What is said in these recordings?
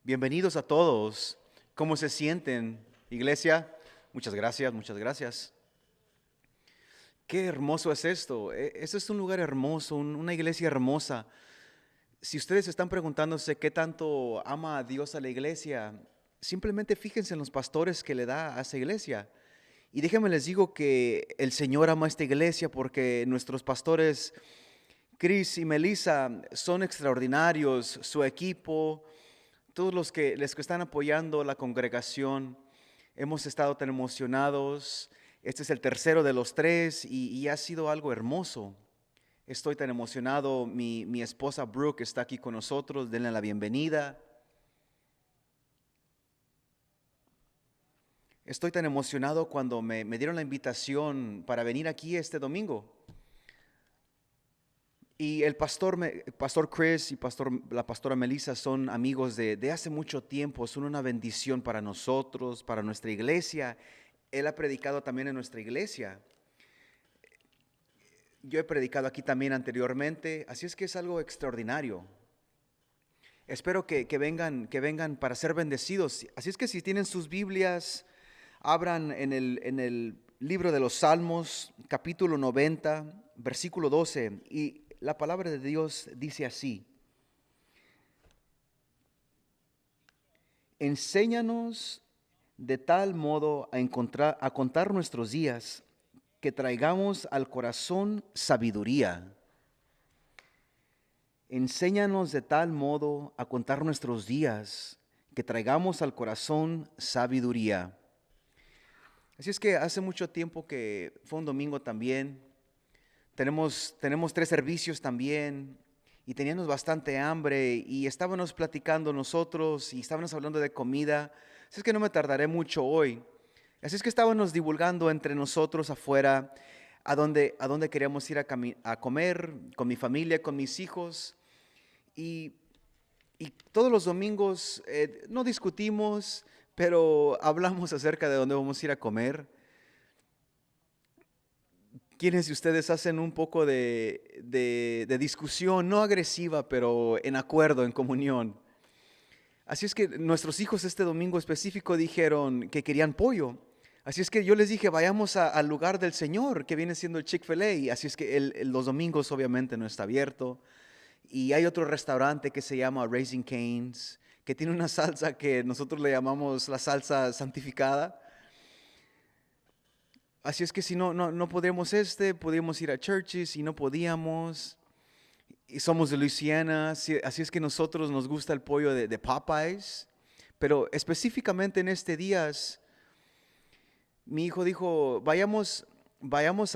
Bienvenidos a todos. ¿Cómo se sienten, iglesia? Muchas gracias, muchas gracias. Qué hermoso es esto. Este es un lugar hermoso, una iglesia hermosa. Si ustedes están preguntándose qué tanto ama a Dios a la iglesia, simplemente fíjense en los pastores que le da a esa iglesia. Y déjenme les digo que el Señor ama a esta iglesia porque nuestros pastores, Chris y Melissa, son extraordinarios. Su equipo, todos los que están apoyando la congregación, hemos estado tan emocionados. Este es el tercero de los tres y ha sido algo hermoso. Estoy tan emocionado. Mi esposa Brooke está aquí con nosotros. Denle la bienvenida. Estoy tan emocionado cuando me dieron la invitación para venir aquí este domingo. Y pastor Chris y la pastora Melissa son amigos de hace mucho tiempo, son una bendición para nosotros, para nuestra iglesia. Él ha predicado también en nuestra iglesia. Yo he predicado aquí también anteriormente, así es que es algo extraordinario. Espero que vengan para ser bendecidos. Así es que si tienen sus Biblias, abran en el libro de los Salmos, capítulo 90, versículo 12, y la palabra de Dios dice así: enséñanos de tal modo a contar nuestros días, que traigamos al corazón sabiduría. Enséñanos de tal modo a contar nuestros días, que traigamos al corazón sabiduría. Así es que hace mucho tiempo que fue un domingo también. Tenemos tres servicios también y teníamos bastante hambre y estábamos platicando nosotros y estábamos hablando de comida. Así es que no me tardaré mucho hoy. Así es que estábamos divulgando entre nosotros afuera a dónde queríamos ir a comer con mi familia, con mis hijos. Y, y todos los domingos no discutimos, pero hablamos acerca de dónde vamos a ir a comer. ¿Quiénes de ustedes hacen un poco de discusión, no agresiva, pero en acuerdo, en comunión? Así es que nuestros hijos este domingo específico dijeron que querían pollo. Así es que yo les dije, vayamos al lugar del Señor, que viene siendo el Chick-fil-A. Así es que los domingos obviamente no está abierto. Y hay otro restaurante que se llama Raising Cane's, que tiene una salsa que nosotros le llamamos la salsa santificada. Así es que si no podríamos podríamos ir a Churches y no podíamos. Y somos de Luisiana, así es que nosotros nos gusta el pollo de Popeyes. Pero específicamente en este día, mi hijo dijo, vayamos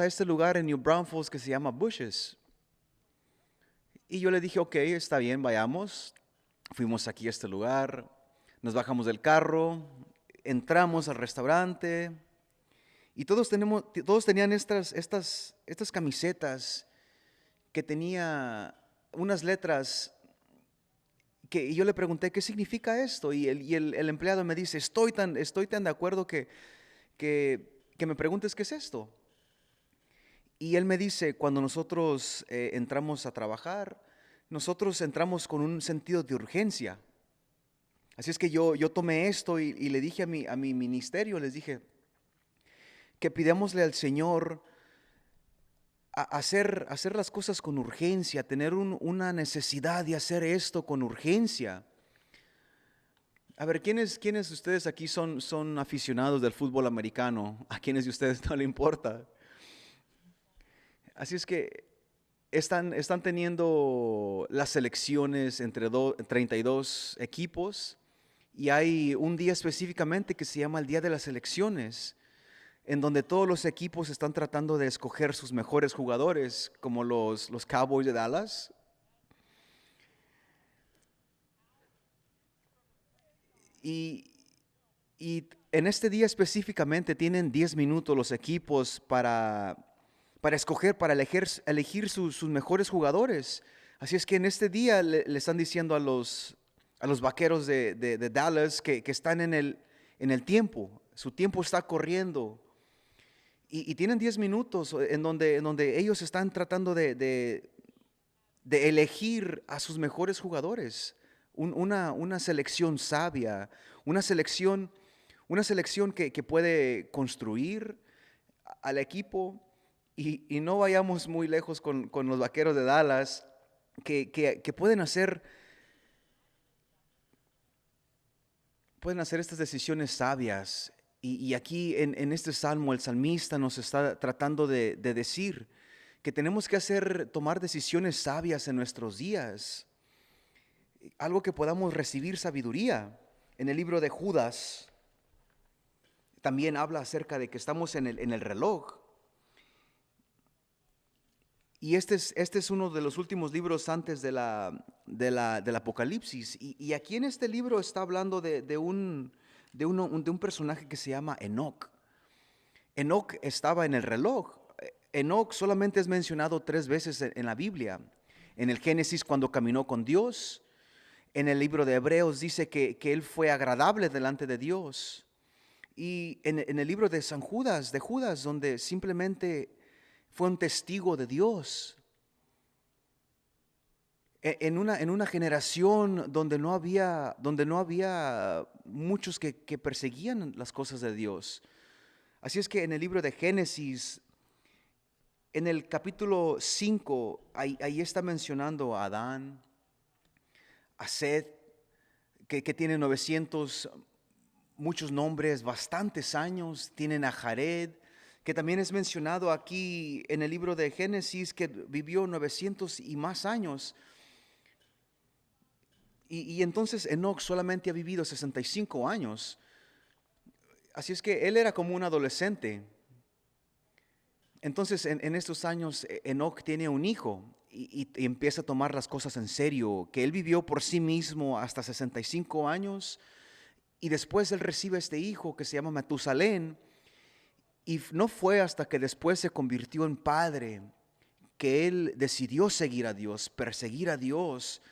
a este lugar en New Braunfels que se llama Bush's. Y yo le dije, ok, está bien, vayamos. Fuimos aquí a este lugar, nos bajamos del carro, entramos al restaurante. Y todos tenían estas camisetas que tenía unas letras y yo le pregunté, ¿qué significa esto? Y el empleado me dice, estoy tan de acuerdo que me preguntes qué es esto. Y él me dice, cuando nosotros entramos a trabajar, nosotros entramos con un sentido de urgencia. Así es que yo tomé esto y le dije a mi ministerio, les dije, que pidémosle al Señor hacer las cosas con urgencia, tener una necesidad de hacer esto con urgencia. A ver, ¿quiénes de ustedes aquí son aficionados del fútbol americano? ¿A quiénes de ustedes no le importa? Así es que están teniendo las selecciones entre 32 equipos y hay un día específicamente que se llama el Día de las Selecciones, en donde todos los equipos están tratando de escoger sus mejores jugadores, como los Cowboys de Dallas. Y, y en este día específicamente tienen 10 minutos los equipos para escoger, para elegir sus mejores jugadores. Así es que en este día le están diciendo a los vaqueros de Dallas que están en el tiempo, su tiempo está corriendo. Y tienen 10 minutos en donde ellos están tratando de elegir a sus mejores jugadores. una selección sabia, una selección, una selección que puede construir al equipo. Y no vayamos muy lejos con los Vaqueros de Dallas, que pueden hacer estas decisiones sabias. Y aquí en este salmo el salmista nos está tratando de decir que tenemos que tomar decisiones sabias en nuestros días, algo que podamos recibir sabiduría. En el libro de Judas también habla acerca de que estamos en el reloj. Y este es uno de los últimos libros antes del Apocalipsis. Y aquí en este libro está hablando de un personaje que se llama Enoc. Enoc estaba en el reloj. Enoc solamente es mencionado 3 veces en la Biblia. En el Génesis, cuando caminó con Dios. En el libro de Hebreos dice que él fue agradable delante de Dios. Y en el libro de Judas, donde simplemente fue un testigo de Dios. En una generación donde no había muchos que perseguían las cosas de Dios. Así es que en el libro de Génesis, en el capítulo 5, ahí está mencionando a Adán, a Seth, que tiene 900, muchos nombres, bastantes años. Tienen a Jared, que también es mencionado aquí en el libro de Génesis, que vivió 900 y más años. Y entonces Enoc solamente ha vivido 65 años. Así es que él era como un adolescente. Entonces en estos años Enoc tiene un hijo y empieza a tomar las cosas en serio, que él vivió por sí mismo hasta 65 años. Y después él recibe este hijo que se llama Matusalén. Y no fue hasta que después se convirtió en padre que él decidió seguir a Dios, perseguir a Dios,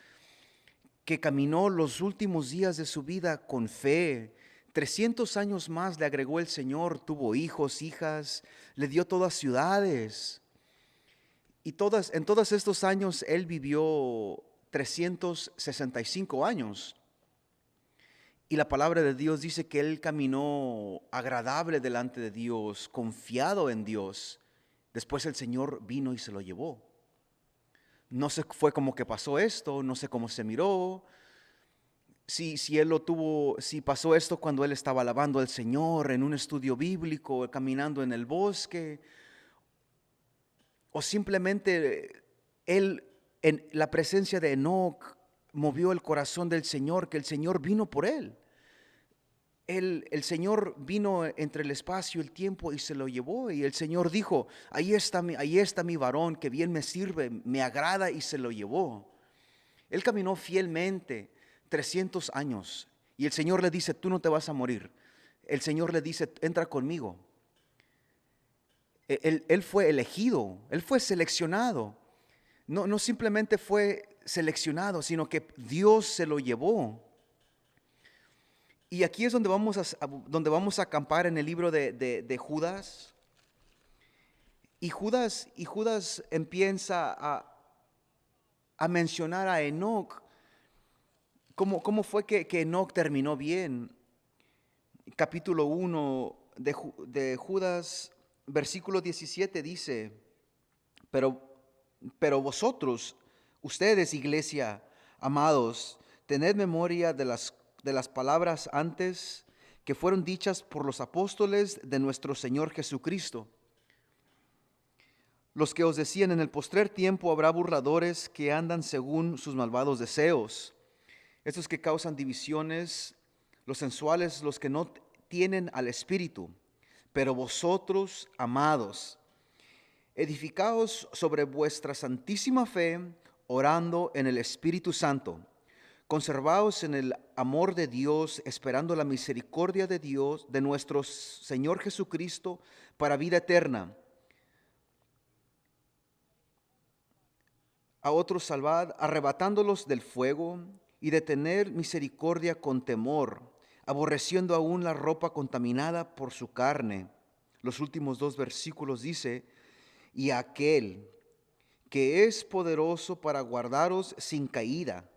que caminó los últimos días de su vida con fe. 300 años más le agregó el Señor, tuvo hijos, hijas, le dio todas ciudades. Y en todos estos años él vivió 365 años. Y la palabra de Dios dice que él caminó agradable delante de Dios, confiado en Dios. Después el Señor vino y se lo llevó. No sé fue como que pasó esto, no sé cómo se miró. Si él lo tuvo, si pasó esto cuando él estaba alabando al Señor en un estudio bíblico, caminando en el bosque, o simplemente él en la presencia de Enoc movió el corazón del Señor, que el Señor vino por él. El Señor vino entre el espacio y el tiempo y se lo llevó. Y el Señor dijo, ahí está mi varón que bien me sirve, me agrada, y se lo llevó. Él caminó fielmente 300 años. Y el Señor le dice, tú no te vas a morir. El Señor le dice, entra conmigo. Él fue elegido, él fue seleccionado. No simplemente fue seleccionado, sino que Dios se lo llevó. Y aquí es donde vamos a acampar en el libro de Judas. Y Judas empieza a mencionar a Enoc. ¿Cómo fue que Enoc terminó bien? Capítulo 1 de Judas, versículo 17 dice, pero vosotros, ustedes, iglesia, amados, tened memoria de las palabras antes que fueron dichas por los apóstoles de nuestro Señor Jesucristo, los que os decían, en el postrer tiempo habrá burladores que andan según sus malvados deseos, estos que causan divisiones, los sensuales, los que no tienen al Espíritu. Pero vosotros, amados, edificaos sobre vuestra santísima fe, orando en el Espíritu Santo. Conservaos en el amor de Dios, esperando la misericordia de Dios, de nuestro Señor Jesucristo, para vida eterna. A otros salvad, arrebatándolos del fuego, y de tener misericordia con temor, aborreciendo aún la ropa contaminada por su carne. Los últimos 2 versículos dice, y aquel que es poderoso para guardaros sin caída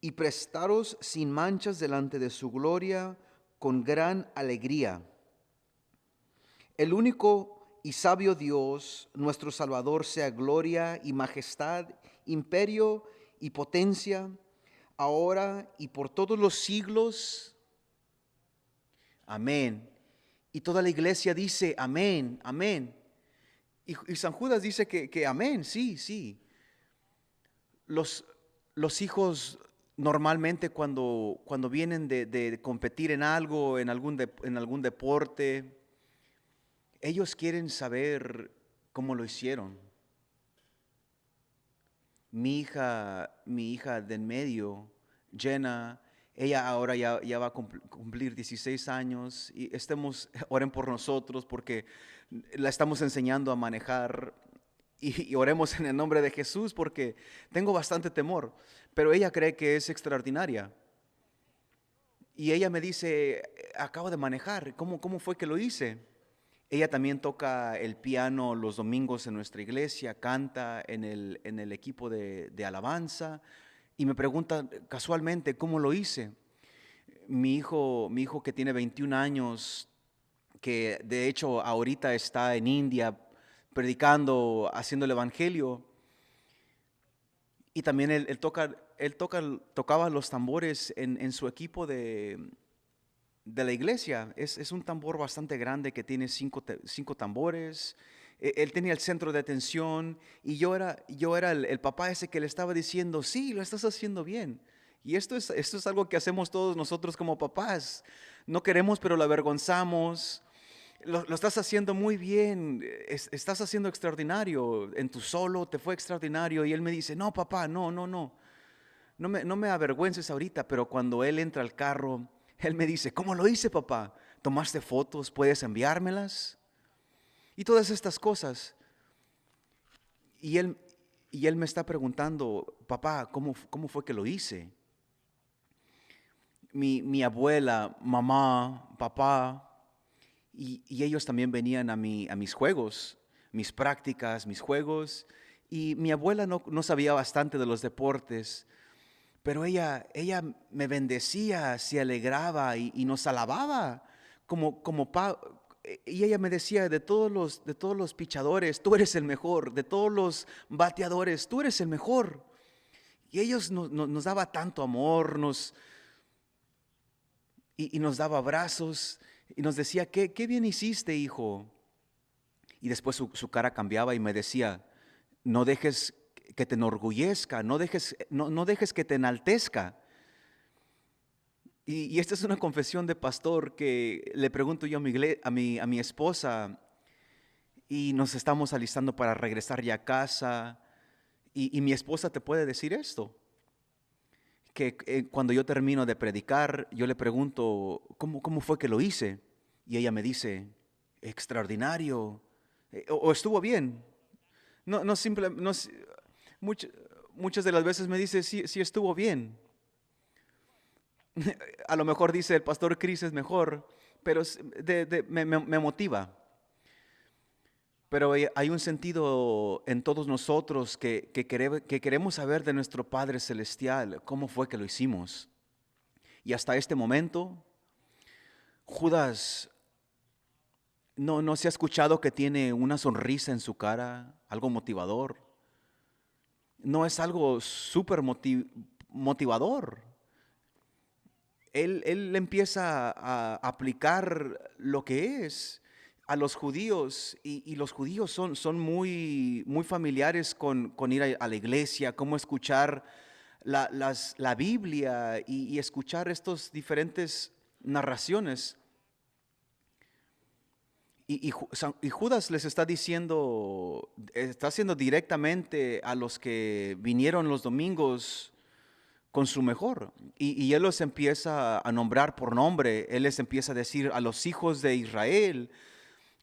y prestaros sin manchas delante de su gloria con gran alegría. El único y sabio Dios, nuestro Salvador, sea gloria y majestad, imperio y potencia, ahora y por todos los siglos. Amén. Y toda la iglesia dice amén, amén. Y San Judas dice que amén, sí, sí. Los, los hijos normalmente cuando vienen de competir en algo, en algún deporte, ellos quieren saber cómo lo hicieron. Mi hija de en medio, Jenna, ella ahora ya va a cumplir 16 años y oren por nosotros porque la estamos enseñando a manejar y oremos en el nombre de Jesús porque tengo bastante temor, pero ella cree que es extraordinaria. Y ella me dice, acabo de manejar, ¿cómo fue que lo hice? Ella también toca el piano los domingos en nuestra iglesia, canta en el equipo de alabanza y me pregunta casualmente cómo lo hice. Mi hijo que tiene 21 años, que de hecho ahorita está en India predicando, haciendo el evangelio, y también tocaba los tambores en su equipo de la iglesia. Es un tambor bastante grande que tiene cinco tambores. Él tenía el centro de atención y yo era el papá ese que le estaba diciendo, sí, lo estás haciendo bien. Y esto es algo que hacemos todos nosotros como papás. No queremos, pero lo avergonzamos. Lo estás haciendo muy bien, estás haciendo extraordinario. En tu solo te fue extraordinario. Y él me dice, no, papá, no. No me avergüences ahorita, pero cuando él entra al carro, él me dice, ¿cómo lo hice, papá? ¿Tomaste fotos? ¿Puedes enviármelas? Y todas estas cosas. Y él me está preguntando, papá, ¿cómo fue que lo hice? Mi abuela, mamá, papá, y ellos también venían a mis juegos, mis prácticas, mis juegos. Y mi abuela no sabía bastante de los deportes, pero ella me bendecía, se alegraba y nos alababa y ella me decía, de todos los pichadores, tú eres el mejor, de todos los bateadores, tú eres el mejor. Y ellos nos daba tanto amor, y nos daba abrazos y nos decía, qué bien hiciste, hijo. Y después su cara cambiaba y me decía, no dejes que te enorgullezca, no dejes que te enaltezca. Y esta es una confesión de pastor que le pregunto yo a mi esposa, y nos estamos alistando para regresar ya a casa, y mi esposa te puede decir esto, que cuando yo termino de predicar, yo le pregunto, ¿cómo fue que lo hice? Y ella me dice, extraordinario, o estuvo bien. No simple, no, muchas de las veces me dice, sí estuvo bien. A lo mejor dice el pastor Chris es mejor, pero me motiva. Pero hay un sentido en todos nosotros que queremos saber de nuestro Padre Celestial, cómo fue que lo hicimos. Y hasta este momento, Judas no se ha escuchado que tiene una sonrisa en su cara, algo motivador. No es algo súper motivador. Él empieza a aplicar lo que es a los judíos, y los judíos son muy familiares con ir a la iglesia, cómo escuchar la Biblia y escuchar estas diferentes narraciones. Y Judas les está haciendo directamente a los que vinieron los domingos con su mejor. Y él los empieza a nombrar por nombre. Él les empieza a decir a los hijos de Israel,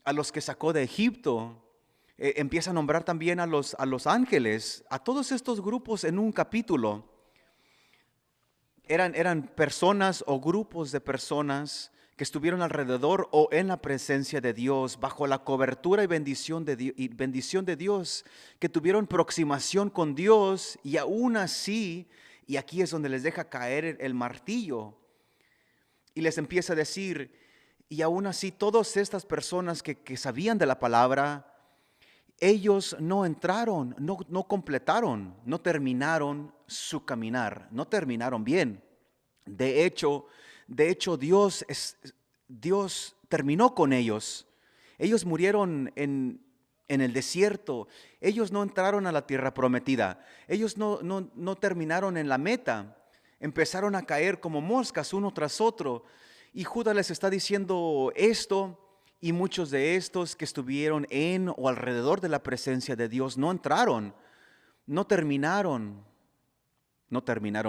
a los que sacó de Egipto. Empieza a nombrar también a los ángeles, a todos estos grupos en un capítulo. Eran personas o grupos de personas que estuvieron alrededor o en la presencia de Dios, bajo la cobertura y bendición de Dios, que tuvieron proximación con Dios y aún así Y aquí es donde les deja caer el martillo y les empieza a decir, y aún así todas estas personas que sabían de la palabra, ellos no entraron, no completaron, no terminaron su caminar, no terminaron bien. De hecho, Dios terminó con ellos. Ellos murieron en el desierto. Ellos no entraron a la tierra prometida. Ellos no terminaron en la meta. Empezaron a caer como moscas uno tras otro. Y Judas les está diciendo esto, y muchos de estos que estuvieron en o alrededor de la presencia de Dios no entraron, no terminaron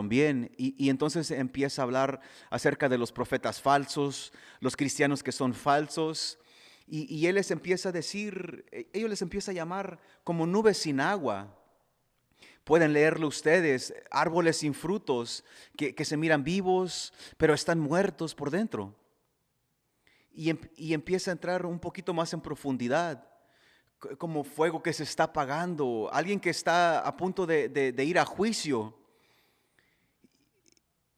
bien. Y entonces empieza a hablar acerca de los profetas falsos, los cristianos que son falsos. Y él les empieza a decir, ellos les empieza a llamar como nubes sin agua. Pueden leerlo ustedes, árboles sin frutos, que se miran vivos, pero están muertos por dentro. Y empieza a entrar un poquito más en profundidad, como fuego que se está apagando, alguien que está a punto de ir a juicio.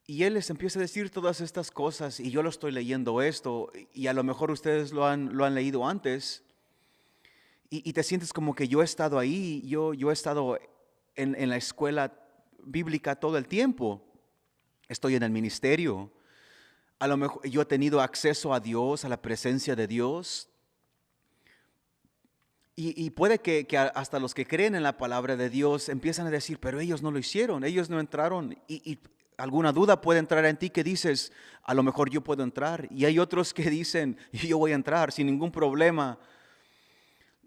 Y él les empieza a decir todas estas cosas, y yo lo estoy leyendo esto, y a lo mejor ustedes lo han leído antes, y te sientes como que yo he estado ahí, yo he estado en la escuela bíblica todo el tiempo, estoy en el ministerio, a lo mejor yo he tenido acceso a Dios, a la presencia de Dios, y puede que hasta los que creen en la palabra de Dios empiezan a decir, pero ellos no lo hicieron, ellos no entraron, y alguna duda puede entrar en ti que dices, a lo mejor yo puedo entrar, y hay otros que dicen, yo voy a entrar sin ningún problema.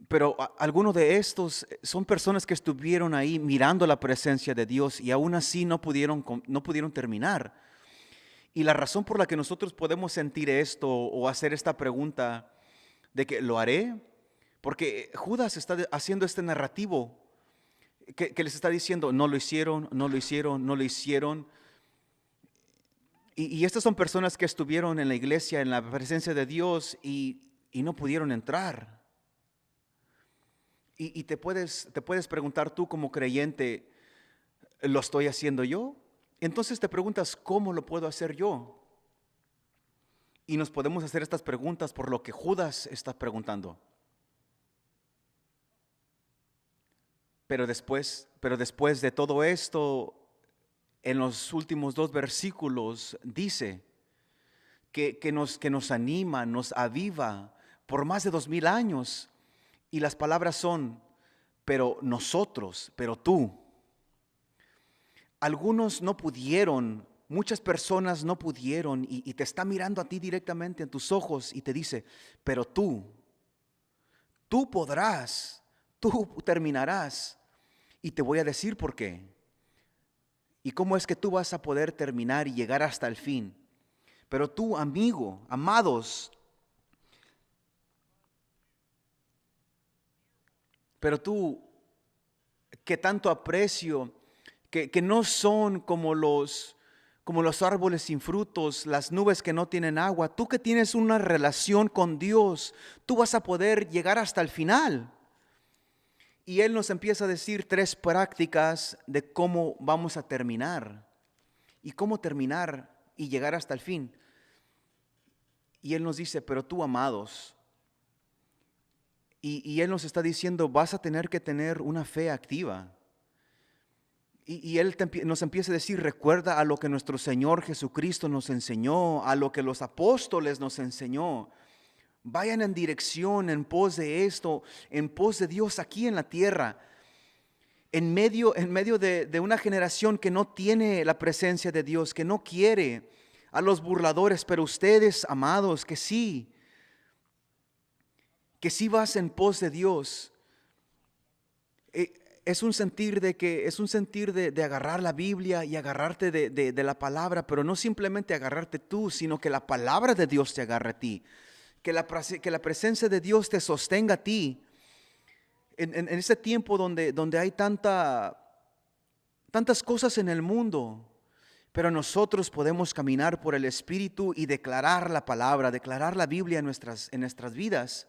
Pero algunos de estos son personas que estuvieron ahí mirando la presencia de Dios y aún así no pudieron terminar. Y la razón por la que nosotros podemos sentir esto o hacer esta pregunta de que lo haré, porque Judas está haciendo este narrativo que les está diciendo, no lo hicieron, no lo hicieron, no lo hicieron. Y estas son personas que estuvieron en la iglesia, en la presencia de Dios y no pudieron entrar. Y te puedes preguntar tú como creyente, ¿lo estoy haciendo yo? Entonces te preguntas, ¿cómo lo puedo hacer yo? Y nos podemos hacer estas preguntas por lo que Judas está preguntando. Pero después de todo esto, en los últimos 2 versículos dice que nos anima, nos aviva por más de 2000 años. Y las palabras son, pero nosotros, pero tú. Algunos no pudieron, muchas personas no pudieron y te está mirando a ti directamente en tus ojos y te dice, pero tú podrás, tú terminarás. Y te voy a decir por qué. Y cómo es que tú vas a poder terminar y llegar hasta el fin. Pero tú, amigo, amados, pero tú, que tanto aprecio, que no son como los árboles sin frutos, las nubes que no tienen agua, tú que tienes una relación con Dios, tú vas a poder llegar hasta el final. Y Él nos empieza a decir 3 prácticas de cómo vamos a terminar y cómo terminar y llegar hasta el fin. Y Él nos dice, pero tú, amados, y Él nos está diciendo, vas a tener que tener una fe activa. Y Él nos empieza a decir, recuerda a lo que nuestro Señor Jesucristo nos enseñó, a lo que los apóstoles nos enseñó. Vayan en dirección, en pos de esto, en pos de Dios aquí en la tierra. En medio de una generación que no tiene la presencia de Dios, que no quiere, a los burladores, pero ustedes, amados, que sí vas en pos de Dios. Es un sentir de agarrar la Biblia y agarrarte de la palabra, pero no simplemente agarrarte tú, sino que la palabra de Dios te agarre a ti, que la presencia de Dios te sostenga a ti. En este tiempo donde hay tantas cosas en el mundo, pero nosotros podemos caminar por el Espíritu y declarar la palabra, declarar la Biblia en nuestras vidas.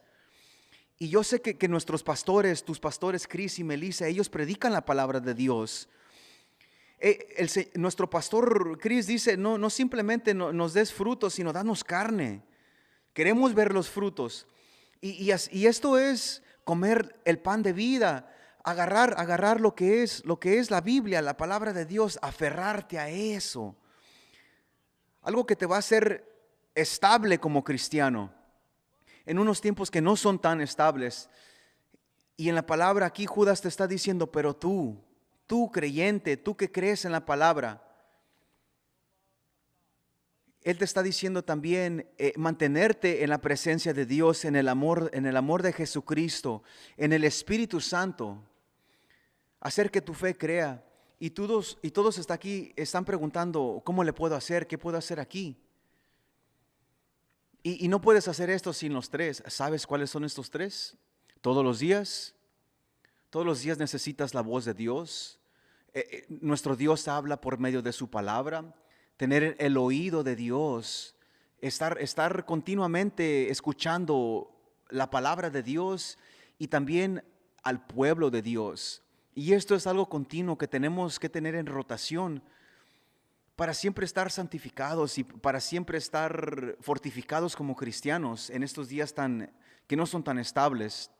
Y yo sé que nuestros pastores, tus pastores Chris y Melissa, ellos predican la palabra de Dios. Nuestro pastor Chris dice, no simplemente nos des frutos, sino danos carne. Queremos ver los frutos. Y esto es comer el pan de vida, agarrar lo que es la Biblia, la palabra de Dios, aferrarte a eso. Algo que te va a hacer estable como cristiano en unos tiempos que no son tan estables. Y en la palabra aquí Judas te está diciendo, pero tú creyente, tú que crees en la palabra, Él te está diciendo también mantenerte en la presencia de Dios, en el amor de Jesucristo, en el Espíritu Santo, hacer que tu fe crea. Y todos están preguntando, ¿cómo le puedo hacer? ¿Qué puedo hacer aquí? Y no puedes hacer esto sin los tres. ¿Sabes cuáles son estos tres? Todos los días necesitas la voz de Dios. Nuestro Dios habla por medio de su palabra. Tener el oído de Dios, estar continuamente escuchando la palabra de Dios y también al pueblo de Dios. Y esto es algo continuo que tenemos que tener en rotación para siempre estar santificados y para siempre estar fortificados como cristianos en estos días que no son tan estables.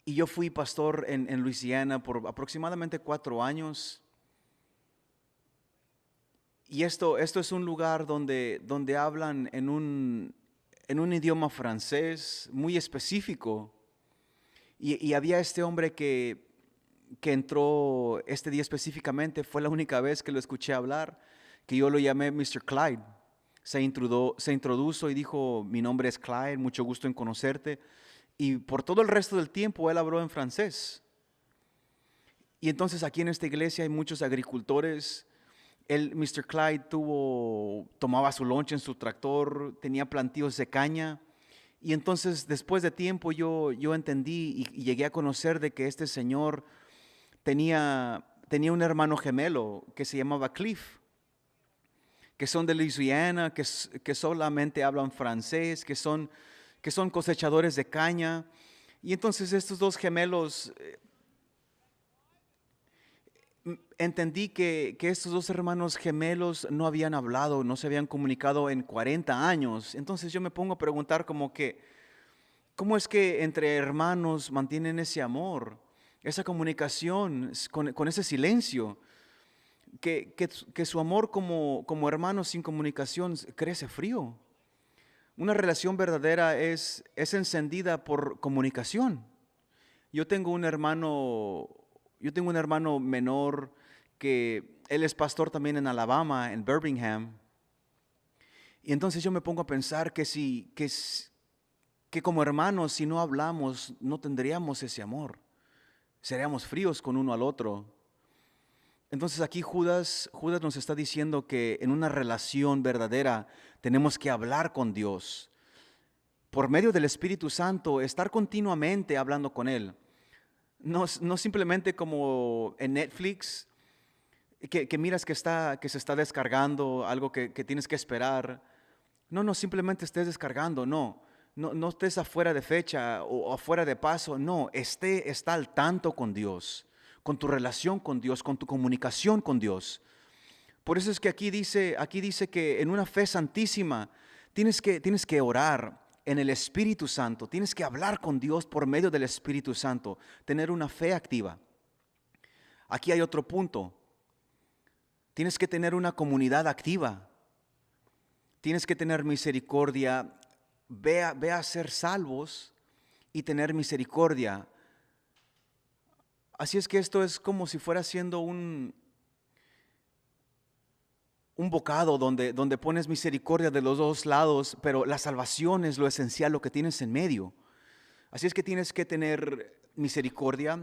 Y yo fui pastor en Luisiana por aproximadamente 4 años. Y esto es un lugar donde hablan en un idioma francés muy específico. Y había este hombre que entró este día específicamente, fue la única vez que lo escuché hablar, que yo lo llamé Mr. Clyde. Se introdujo y dijo, mi nombre es Clyde, mucho gusto en conocerte. Y por todo el resto del tiempo él habló en francés. Y entonces aquí en esta iglesia hay muchos agricultores. Mr. Clyde tomaba su lonche en su tractor, tenía plantíos de caña. Y entonces después de tiempo yo entendí y llegué a conocer de que este señor tenía un hermano gemelo que se llamaba Cliff, que son de Luisiana, que solamente hablan francés, que son cosechadores de caña. Y entonces estos dos gemelos, entendí que estos dos hermanos gemelos no habían hablado, no se habían comunicado en 40 años. Entonces yo me pongo a preguntar como que, ¿cómo es que entre hermanos mantienen ese amor, esa comunicación con ese silencio? Que su amor como hermanos sin comunicación crece frío. Una relación verdadera es encendida por comunicación. Yo tengo un hermano menor que él es pastor también en Alabama, en Birmingham. Y entonces yo me pongo a pensar que como hermanos, si no hablamos, no tendríamos ese amor. Seríamos fríos con uno al otro. Entonces aquí Judas nos está diciendo que en una relación verdadera tenemos que hablar con Dios. Por medio del Espíritu Santo, estar continuamente hablando con Él. No simplemente como en Netflix, que miras que se está descargando, algo que tienes que esperar. No simplemente estés descargando, no estés afuera de fecha o afuera de paso, no, está al tanto con Dios, con tu relación con Dios, con tu comunicación con Dios. Por eso es que aquí dice que en una fe santísima tienes que orar en el Espíritu Santo, tienes que hablar con Dios por medio del Espíritu Santo, tener una fe activa. Aquí hay otro punto. Tienes que tener una comunidad activa. Tienes que tener misericordia. Ve a ser salvos y tener misericordia. Así es que esto es como si fuera siendo un bocado donde pones misericordia de los dos lados, pero la salvación es lo esencial, lo que tienes en medio. Así es que tienes que tener misericordia,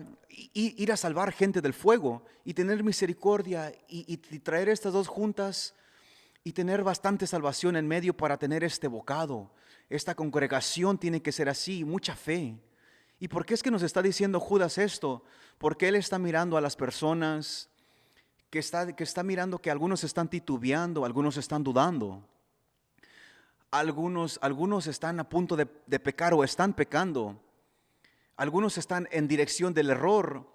ir a salvar gente del fuego y tener misericordia y traer estas dos juntas y tener bastante salvación en medio para tener este bocado. Esta congregación tiene que ser así, mucha fe. ¿Y por qué es que nos está diciendo Judas esto? Porque él está mirando a las personas que está mirando que algunos están titubeando, algunos están dudando. Algunos están a punto de pecar o están pecando. Algunos están en dirección del error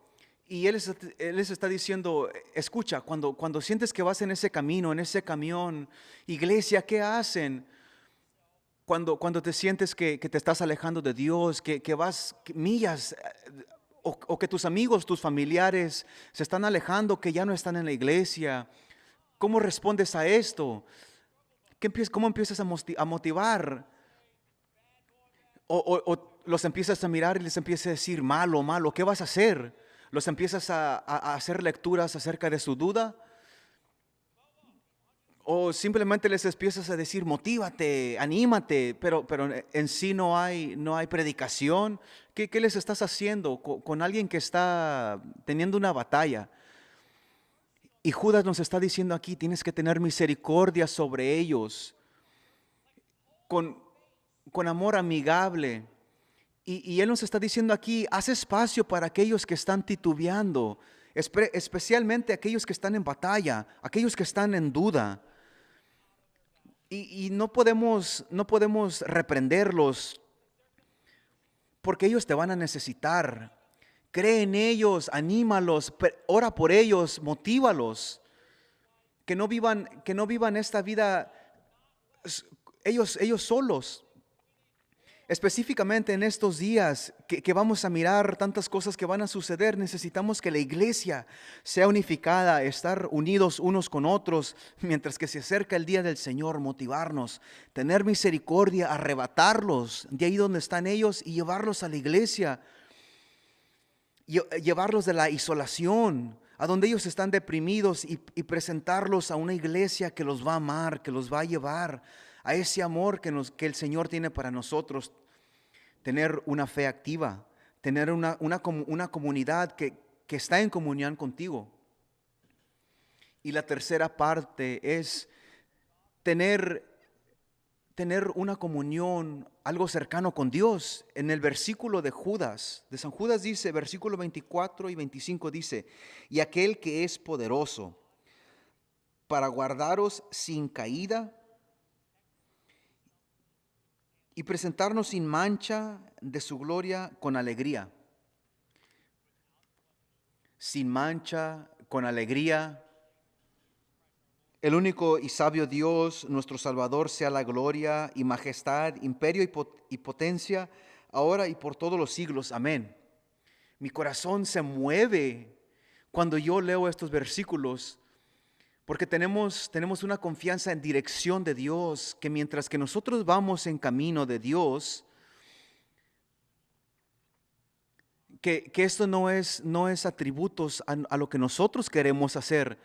y Él les está diciendo, escucha, cuando sientes que vas en ese camino, en ese camión, iglesia, ¿qué hacen? Cuando te sientes que te estás alejando de Dios, que vas millas, o que tus amigos, tus familiares se están alejando, que ya no están en la iglesia, ¿cómo respondes a esto? ¿Cómo empiezas a motivar? O los empiezas a mirar y les empiezas a decir, malo, malo, ¿qué vas a hacer? Los empiezas a hacer lecturas acerca de su duda. O simplemente les empiezas a decir, motívate, anímate, pero en sí no hay predicación. ¿Qué les estás haciendo con alguien que está teniendo una batalla? Y Judas nos está diciendo aquí, tienes que tener misericordia sobre ellos, con, con amor amigable. Y Él nos está diciendo aquí, haz espacio para aquellos que están titubeando, especialmente aquellos que están en batalla, aquellos que están en duda. Y no podemos reprenderlos porque ellos te van a necesitar. Cree en ellos, anímalos, ora por ellos, motívalos. Que no vivan esta vida ellos solos. Específicamente en estos días que vamos a mirar tantas cosas que van a suceder, necesitamos que la iglesia sea unificada, estar unidos unos con otros, mientras que se acerca el día del Señor, motivarnos, tener misericordia, arrebatarlos de ahí donde están ellos y llevarlos a la iglesia, llevarlos de la isolación, a donde ellos están deprimidos y presentarlos a una iglesia que los va a amar, que los va a llevar a ese amor que el Señor tiene para nosotros. Tener una fe activa, tener una comunidad que está en comunión contigo. Y la tercera parte es tener una comunión, algo cercano con Dios. En el versículo de San Judas dice, versículo 24 y 25 dice, y aquel que es poderoso para guardaros sin caída y presentarnos sin mancha de su gloria con alegría. Sin mancha, con alegría. El único y sabio Dios, nuestro Salvador, sea la gloria y majestad, imperio y potencia, ahora y por todos los siglos. Amén. Mi corazón se mueve cuando yo leo estos versículos, porque tenemos una confianza en dirección de Dios, que mientras que nosotros vamos en camino de Dios, que esto no es atributos a lo que nosotros queremos hacer,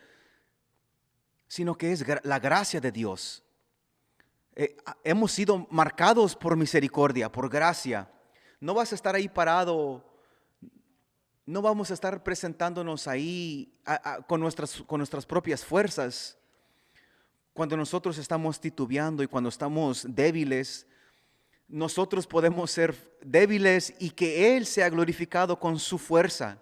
sino que es la gracia de Dios. Hemos sido marcados por misericordia, por gracia. No vas a estar ahí parado, no vamos a estar presentándonos ahí con nuestras propias fuerzas. Cuando nosotros estamos titubeando y cuando estamos débiles, nosotros podemos ser débiles y que Él sea glorificado con su fuerza.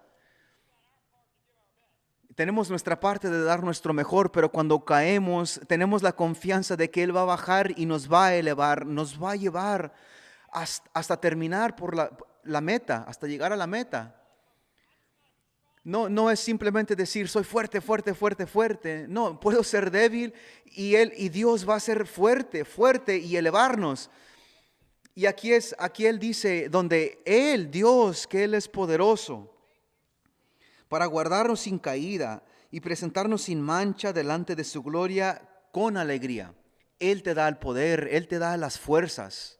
Tenemos nuestra parte de dar nuestro mejor, pero cuando caemos, tenemos la confianza de que Él va a bajar y nos va a elevar, nos va a llevar hasta terminar por la meta, hasta llegar a la meta. No es simplemente decir, soy fuerte, fuerte, fuerte, fuerte. No, puedo ser débil y Dios va a ser fuerte, fuerte y elevarnos. Y aquí Él dice, donde Él, Dios, que Él es poderoso, para guardarnos sin caída y presentarnos sin mancha delante de su gloria con alegría. Él te da el poder, Él te da las fuerzas.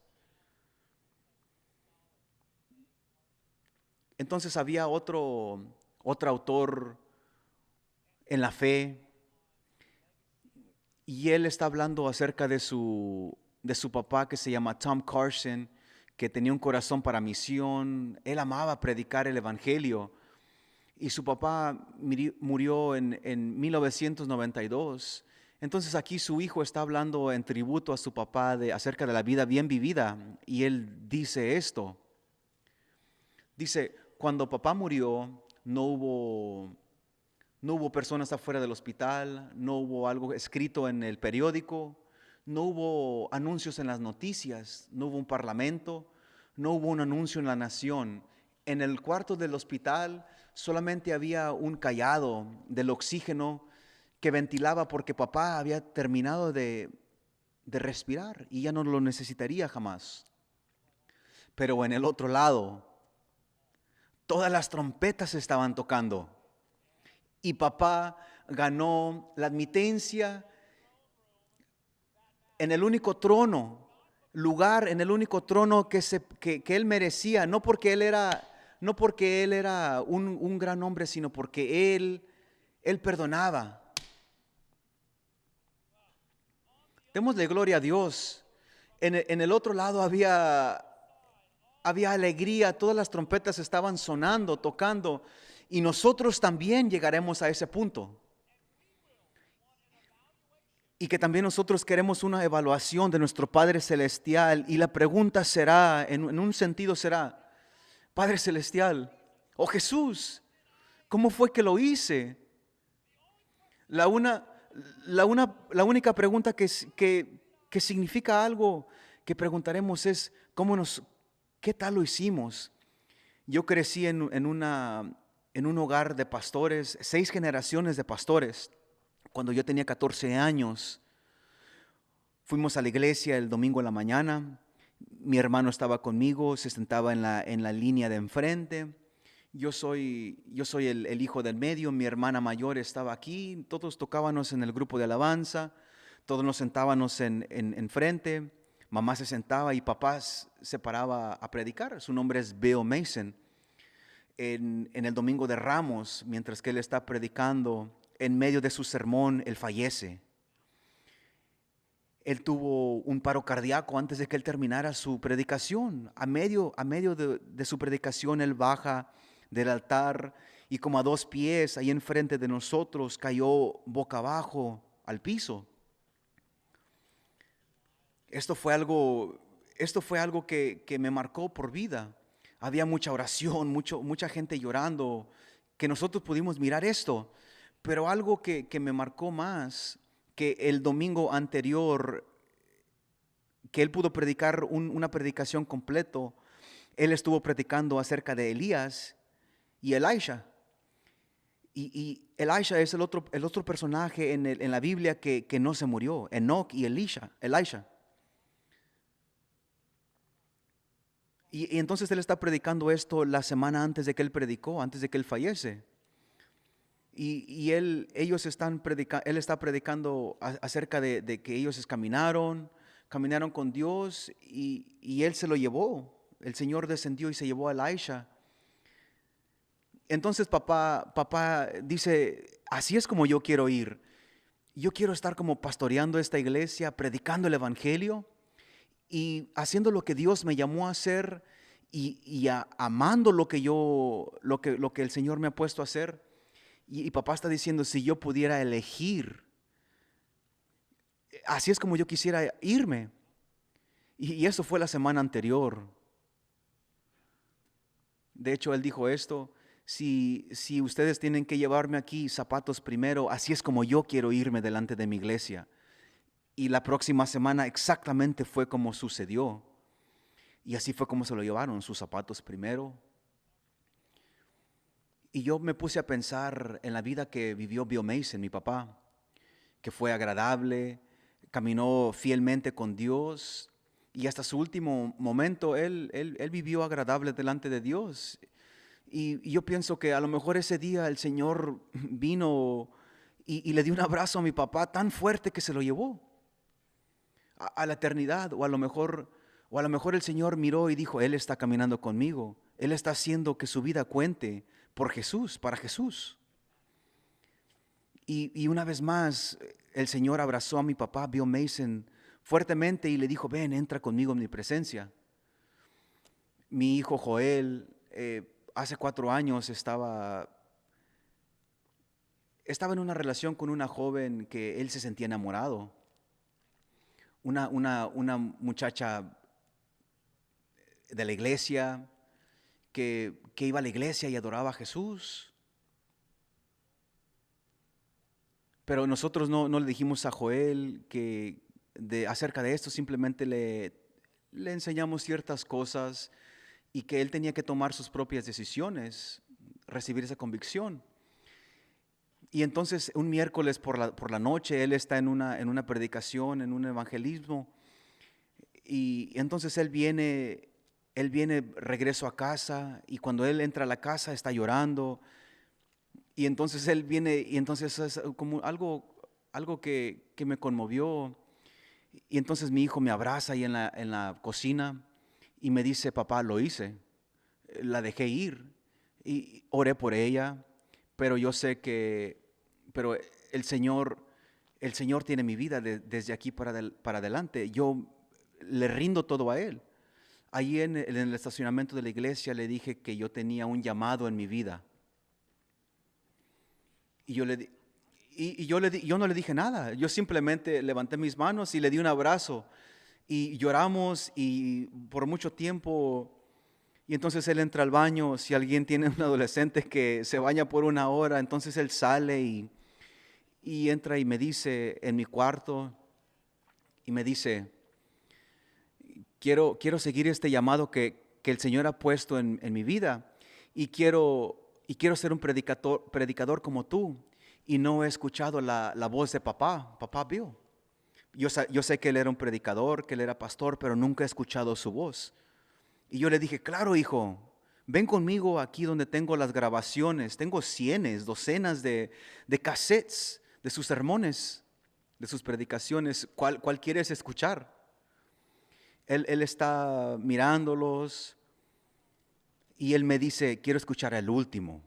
Entonces había otro autor en la fe, y él está hablando acerca de su papá, que se llama Tom Carson, que tenía un corazón para misión. Él amaba predicar el evangelio, y su papá murió en 1992. Entonces aquí su hijo está hablando en tributo a su papá acerca de la vida bien vivida, y él dice esto. Dice, cuando papá murió, no hubo personas afuera del hospital, no hubo algo escrito en el periódico, no hubo anuncios en las noticias, no hubo un parlamento, no hubo un anuncio en la nación. En el cuarto del hospital solamente había un callado del oxígeno que ventilaba porque papá había terminado de respirar y ya no lo necesitaría jamás. Pero en el otro lado, todas las trompetas estaban tocando y papá ganó la admitencia en el único trono, lugar en el único trono que él merecía, no porque él era un gran hombre, sino porque él perdonaba. Démosle gloria a Dios. En el otro lado había alegría, todas las trompetas estaban sonando, tocando, y nosotros también llegaremos a ese punto. Y que también nosotros queremos una evaluación de nuestro Padre Celestial, y la pregunta será, en un sentido será, Padre Celestial, oh Jesús, ¿cómo fue que lo hice? La única pregunta que significa algo que preguntaremos es, ¿qué tal lo hicimos? Yo crecí en un hogar de pastores, 6 generaciones de pastores. Cuando yo tenía 14 años, fuimos a la iglesia el domingo en la mañana. Mi hermano estaba conmigo, se sentaba en la línea de enfrente. Yo soy el hijo del medio, mi hermana mayor estaba aquí. Todos tocábamos en el grupo de alabanza, todos nos sentábamos en frente. Mamá se sentaba y papá se paraba a predicar. Su nombre es Bill Mason. En el domingo de Ramos, mientras que él está predicando, en medio de su sermón, él fallece. Él tuvo un paro cardíaco antes de que él terminara su predicación. A medio de su predicación, él baja del altar y como a 2 pies, ahí enfrente de nosotros, cayó boca abajo al piso. Esto fue algo que me marcó por vida. Había mucha oración, mucha gente llorando, que nosotros pudimos mirar esto. Pero algo que me marcó más, que el domingo anterior, que él pudo predicar una predicación completo, él estuvo predicando acerca de Elías y Elisha. Y Elisha es el otro personaje en la Biblia que no se murió, Enoch y Elisha. Y entonces él está predicando esto la semana antes de que él predicó, antes de que él fallece. Y él está predicando acerca de que ellos caminaron con Dios y él se lo llevó. El Señor descendió y se llevó a Elisha. Entonces papá dice, así es como yo quiero ir. Yo quiero estar como pastoreando esta iglesia, predicando el evangelio y haciendo lo que Dios me llamó a hacer y amando lo que el Señor me ha puesto a hacer. Y papá está diciendo, si yo pudiera elegir, así es como yo quisiera irme. Y eso fue la semana anterior. De hecho, él dijo esto, si ustedes tienen que llevarme aquí zapatos primero, así es como yo quiero irme delante de mi iglesia. Y la próxima semana exactamente fue como sucedió. Y así fue como se lo llevaron, sus zapatos primero. Y yo me puse a pensar en la vida que vivió Bill Mason, mi papá, que fue agradable, caminó fielmente con Dios y hasta su último momento él vivió agradable delante de Dios. Y yo pienso que a lo mejor ese día el Señor vino y le dio un abrazo a mi papá tan fuerte que se lo llevó a la eternidad. O a lo mejor el Señor miró y dijo, Él está caminando conmigo, Él está haciendo que su vida cuente por Jesús, para Jesús. Y una vez más, el Señor abrazó a mi papá, Bill Mason, fuertemente y le dijo, ven, entra conmigo en mi presencia. Mi hijo Joel, hace 4 años estaba en una relación con una joven que él se sentía enamorado. Una muchacha de la iglesia que iba a la iglesia y adoraba a Jesús. Pero nosotros no le dijimos a Joel acerca de esto, simplemente le enseñamos ciertas cosas y que él tenía que tomar sus propias decisiones, recibir esa convicción. Y entonces un miércoles por la noche él está en una predicación, en un evangelismo, y entonces él viene regreso a casa, y cuando él entra a la casa está llorando, y entonces él viene, y entonces es como algo que me conmovió. Y entonces mi hijo me abraza ahí en la cocina y me dice: papá, lo hice, la dejé ir y oré por ella, pero yo sé pero el Señor tiene mi vida desde aquí para adelante. Yo le rindo todo a Él. Ahí en el estacionamiento de la iglesia le dije que yo tenía un llamado en mi vida. Y yo no le dije nada. Yo simplemente levanté mis manos y le di un abrazo. Y lloramos y por mucho tiempo. Y entonces él entra al baño. Si alguien tiene un adolescente que se baña por 1 hora, entonces él sale y entra y me dice en mi cuarto, y me dice: quiero seguir este llamado que el Señor ha puesto en mi vida, y quiero ser un predicador como tú. Y no he escuchado la voz de papá Bill. Yo sé que él era un predicador, que él era pastor, pero nunca he escuchado su voz. Y yo le dije: claro, hijo, ven conmigo aquí donde tengo las grabaciones. Tengo docenas de cassettes de sus sermones, de sus predicaciones. ¿Cuál quieres escuchar? Él está mirándolos y él me dice: quiero escuchar el último.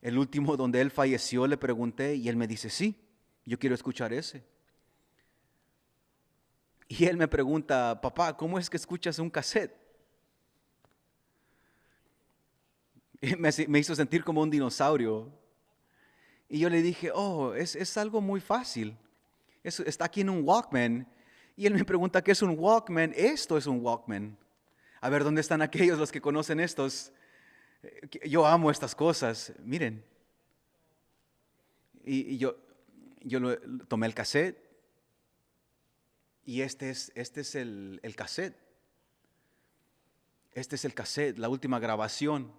El último donde él falleció, le pregunté, y él me dice: sí, yo quiero escuchar ese. Y él me pregunta: papá, ¿cómo es que escuchas un cassette? Y me hizo sentir como un dinosaurio. Y yo le dije: oh, es algo muy fácil. Está aquí en un Walkman. Y él me pregunta: ¿qué es un Walkman? Esto es un Walkman. A ver, ¿dónde están aquellos los que conocen estos? Yo amo estas cosas, miren. Y yo tomé el cassette, y este es el cassette. Este es el cassette, la última grabación.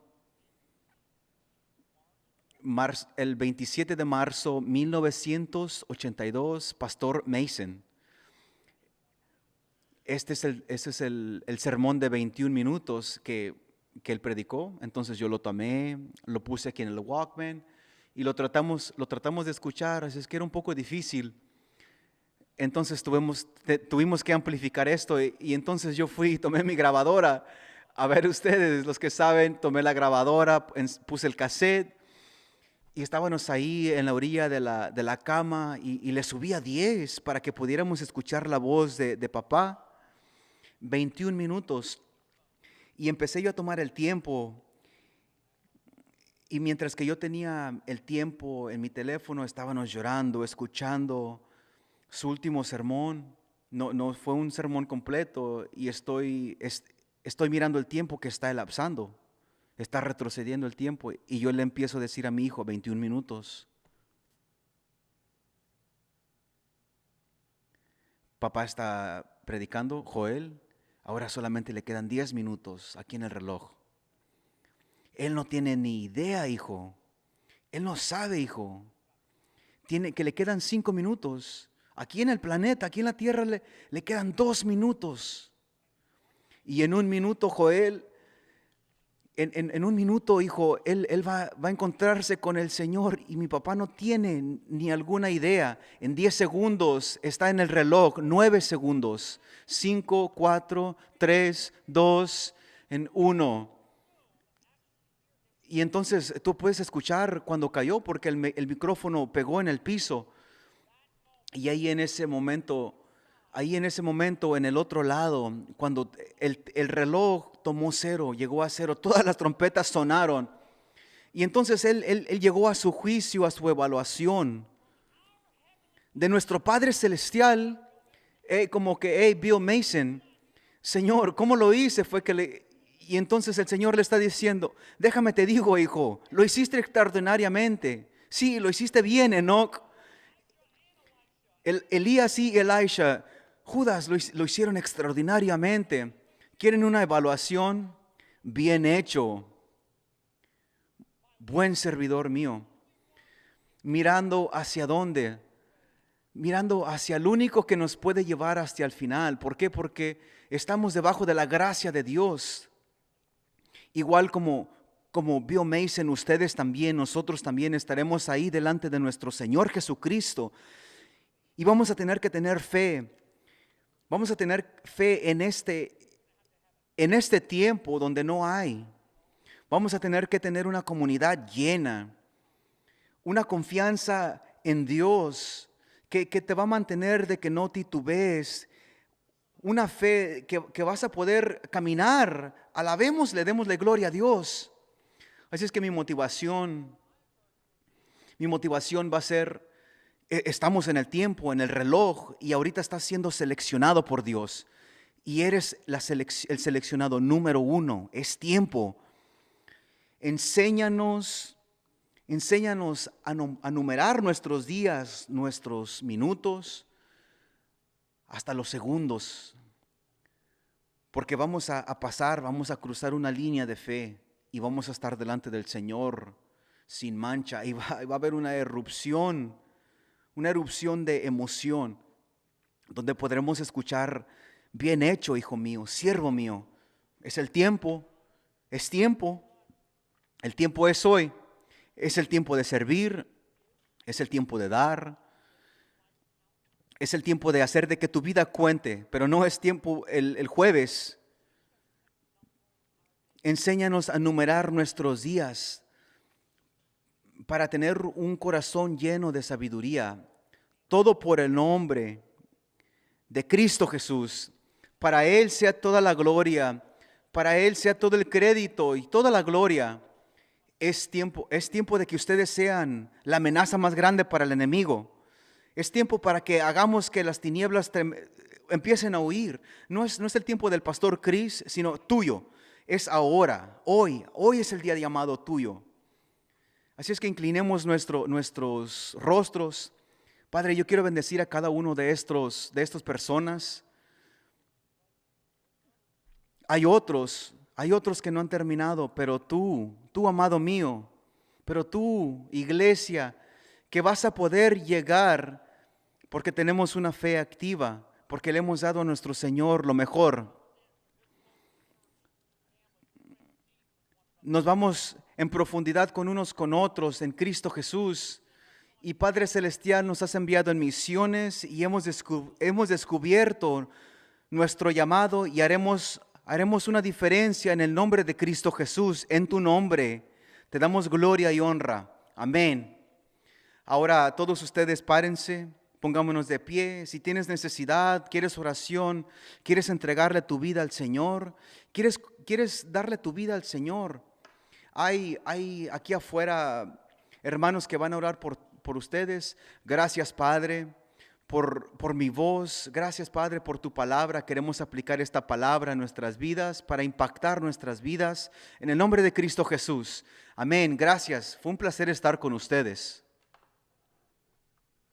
El 27 de marzo 1982, Pastor Mason. Este es el sermón de 21 minutos que él predicó. Entonces yo lo tomé, lo puse aquí en el Walkman y lo tratamos de escuchar. Así es que era un poco difícil. Entonces tuvimos que amplificar esto, y entonces yo fui y tomé mi grabadora. A ver, ustedes, los que saben, tomé la grabadora, puse el cassette y estábamos ahí en la orilla de la cama, y le subí a 10 para que pudiéramos escuchar la voz de papá. 21 minutos. Y empecé yo a tomar el tiempo. Y mientras que yo tenía el tiempo en mi teléfono, estábamos llorando, escuchando su último sermón. No fue un sermón completo, y estoy mirando el tiempo que está elapsando. Está retrocediendo el tiempo. Y yo le empiezo a decir a mi hijo: 21 minutos. Papá está predicando, Joel. Ahora solamente le quedan 10 minutos aquí en el reloj. Él no tiene ni idea, hijo. Él no sabe, hijo. Que le quedan 5 minutos. Aquí en el planeta, aquí en la tierra, le quedan 2 minutos. Y en 1 minuto, Joel, en 1 minuto, hijo, él va a encontrarse con el Señor, y mi papá no tiene ni alguna idea. En 10 segundos está en el reloj, 9 segundos, 5, 4, 3, 2, 1. Y entonces tú puedes escuchar cuando cayó, porque el micrófono pegó en el piso. Y ahí en ese momento, en el otro lado, cuando el reloj tomó 0, llegó a 0, todas las trompetas sonaron. Y entonces él llegó a su juicio, a su evaluación de nuestro Padre Celestial. Como que: hey, Bill Mason, Señor, ¿cómo lo hice? Y entonces el Señor le está diciendo: déjame te digo, hijo, lo hiciste extraordinariamente. Sí, lo hiciste bien, Enoch. Elías y Elisha, Judas lo hicieron extraordinariamente. ¿Quieren una evaluación? Bien hecho, buen servidor mío. Mirando hacia dónde, mirando hacia el único que nos puede llevar hasta el final. ¿Por qué? Porque estamos debajo de la gracia de Dios. Igual como vio Mason, ustedes también, nosotros también estaremos ahí delante de nuestro Señor Jesucristo. Y vamos a tener que tener fe. Vamos a tener fe en este tiempo donde no hay. Vamos a tener que tener una comunidad llena, una confianza en Dios que te va a mantener de que no titubees, una fe que vas a poder caminar. Alabémosle, démosle gloria a Dios. Así es que mi motivación va a ser, estamos en el tiempo, en el reloj, y ahorita estás siendo seleccionado por Dios. Y eres el seleccionado número 1. Es tiempo. Enséñanos a numerar nuestros días, nuestros minutos, hasta los segundos. Porque vamos a pasar, vamos a cruzar una línea de fe y vamos a estar delante del Señor sin mancha. Y va a haber una erupción de emoción, donde podremos escuchar: bien hecho, hijo mío, siervo mío. Es el tiempo, es tiempo. El tiempo es hoy. Es el tiempo de servir, es el tiempo de dar, es el tiempo de hacer de que tu vida cuente, pero no es tiempo el jueves. Enséñanos a numerar nuestros días para tener un corazón lleno de sabiduría. Todo por el nombre de Cristo Jesús. Para Él sea toda la gloria, para Él sea todo el crédito y toda la gloria. Es tiempo de que ustedes sean la amenaza más grande para el enemigo. Es tiempo para que hagamos que las tinieblas empiecen a huir. No es el tiempo del pastor Chris, sino tuyo. Es ahora, hoy es el día llamado tuyo. Así es que inclinemos nuestros rostros. Padre, yo quiero bendecir a cada uno de estas personas. Hay otros que no han terminado, pero tú, amado mío, pero tú, iglesia, que vas a poder llegar porque tenemos una fe activa, porque le hemos dado a nuestro Señor lo mejor. Nos vamos en profundidad con unos con otros en Cristo Jesús. Y Padre Celestial, nos has enviado en misiones y hemos descubierto nuestro llamado y haremos una diferencia en el nombre de Cristo Jesús. En tu nombre te damos gloria y honra. Amén. Ahora todos ustedes párense, pongámonos de pie. Si tienes necesidad, quieres oración, quieres entregarle tu vida al Señor, quieres darle tu vida al Señor. Hay aquí afuera hermanos que van a orar por ustedes. Gracias, Padre, por mi voz. Gracias, Padre, por tu palabra. Queremos aplicar esta palabra en nuestras vidas para impactar nuestras vidas. En el nombre de Cristo Jesús. Amén. Gracias. Fue un placer estar con ustedes.